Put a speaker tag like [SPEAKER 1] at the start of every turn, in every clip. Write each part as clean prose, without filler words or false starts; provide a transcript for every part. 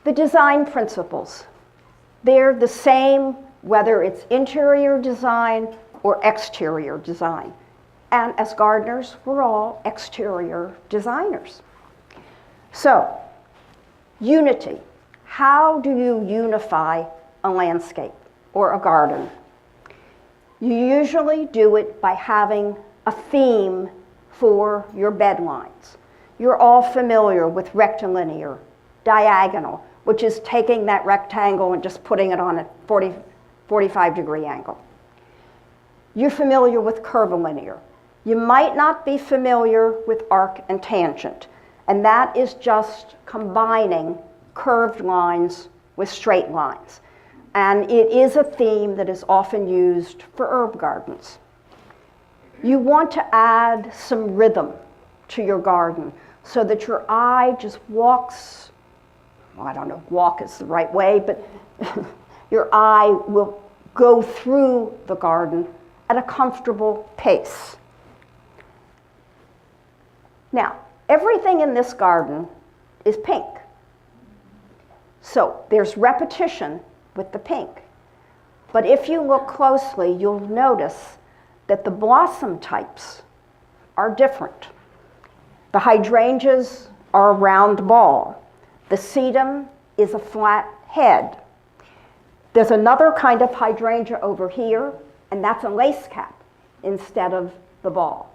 [SPEAKER 1] The design principles, they're the same whether it's interior design or exterior design. And as gardeners, we're all exterior designers. So, unity. How do you unify a landscape or a garden? You usually do it by having a theme for your bed lines. You're all familiar with rectilinear, diagonal, which is taking that rectangle and just putting it on a 45-degree angle. You're familiar with curvilinear. You might not be familiar with arc and tangent, and that is just combining curved lines with straight lines. And it is a theme that is often used for herb gardens. You want to add some rhythm to your garden so that your eye just walks, well, I don't know if walk is the right way, but your eye will go through the garden at a comfortable pace. Now, everything in this garden is pink. So there's repetition with the pink. But if you look closely, you'll notice that the blossom types are different. The hydrangeas are a round ball. The sedum is a flat head. There's another kind of hydrangea over here, and that's a lace cap instead of the ball.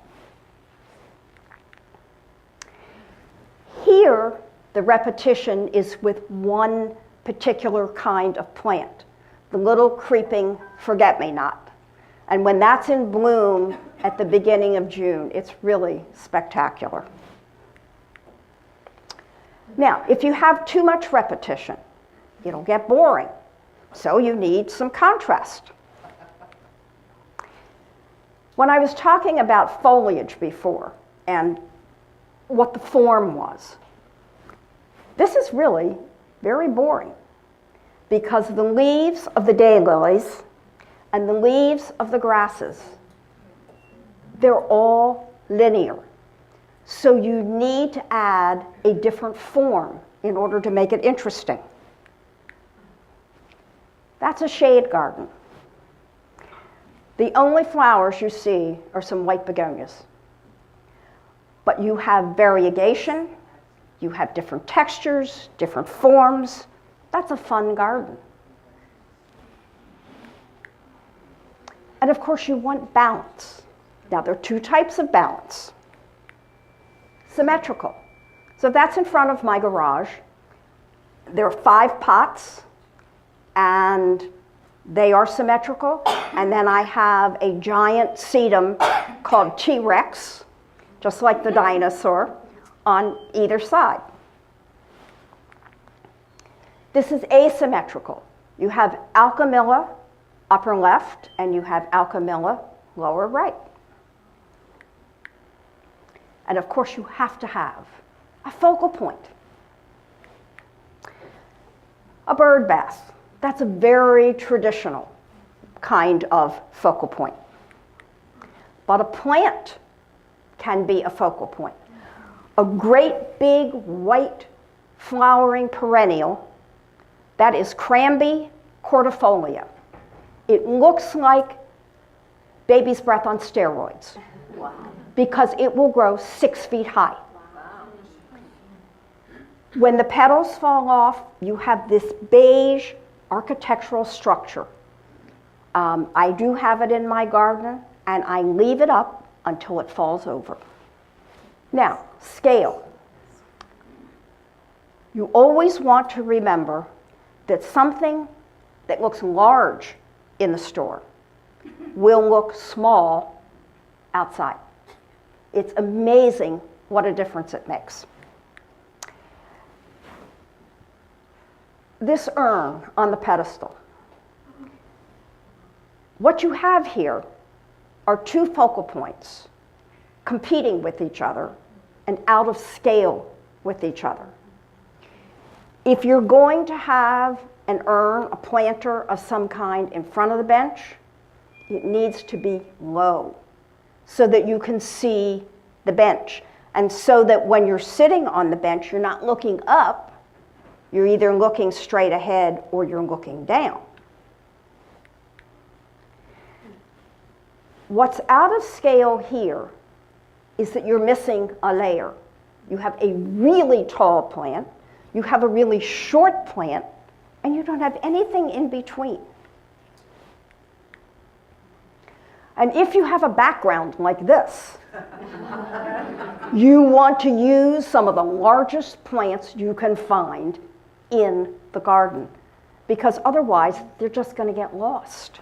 [SPEAKER 1] Here, the repetition is with one particular kind of plant, the little creeping forget-me-not. And when that's in bloom at the beginning of June, it's really spectacular. Now, if you have too much repetition, it'll get boring. So you need some contrast. When I was talking about foliage before and what the form was, this is really very boring because the leaves of the daylilies and the leaves of the grasses, they're all linear. So you need to add a different form in order to make it interesting. That's a shade garden. The only flowers you see are some white begonias. But you have variegation, you have different textures, different forms. That's a fun garden. And of course you want balance. Now there are two types of balance. Symmetrical. So that's in front of my garage. There are 5 pots, and they are symmetrical. And then I have a giant sedum called T-Rex, just like the dinosaur, on either side. This is asymmetrical. You have alchemilla upper left, and you have alchemilla lower right. And of course, you have to have a focal point. A bird bath. That's a very traditional kind of focal point. But a plant can be a focal point. A great big white flowering perennial, that is Cranby cordifolia. It looks like baby's breath on steroids. Wow. Because it will grow 6 feet high. Wow. When the petals fall off, you have this beige architectural structure. I do have it in my garden, and I leave it up until it falls over. Now, scale. You always want to remember that something that looks large in the store will look small outside. It's amazing what a difference it makes. This urn on the pedestal. What you have here are 2 focal points competing with each other and out of scale with each other. If you're going to have an urn, a planter of some kind in front of the bench, it needs to be low so that you can see the bench. And so that when you're sitting on the bench, you're not looking up, You're either looking straight ahead or you're looking down. What's out of scale here is that you're missing a layer. You have a really tall plant, you have a really short plant, and you don't have anything in between. And if you have a background like this, you want to use some of the largest plants you can find in the garden, because otherwise they're just going to get lost.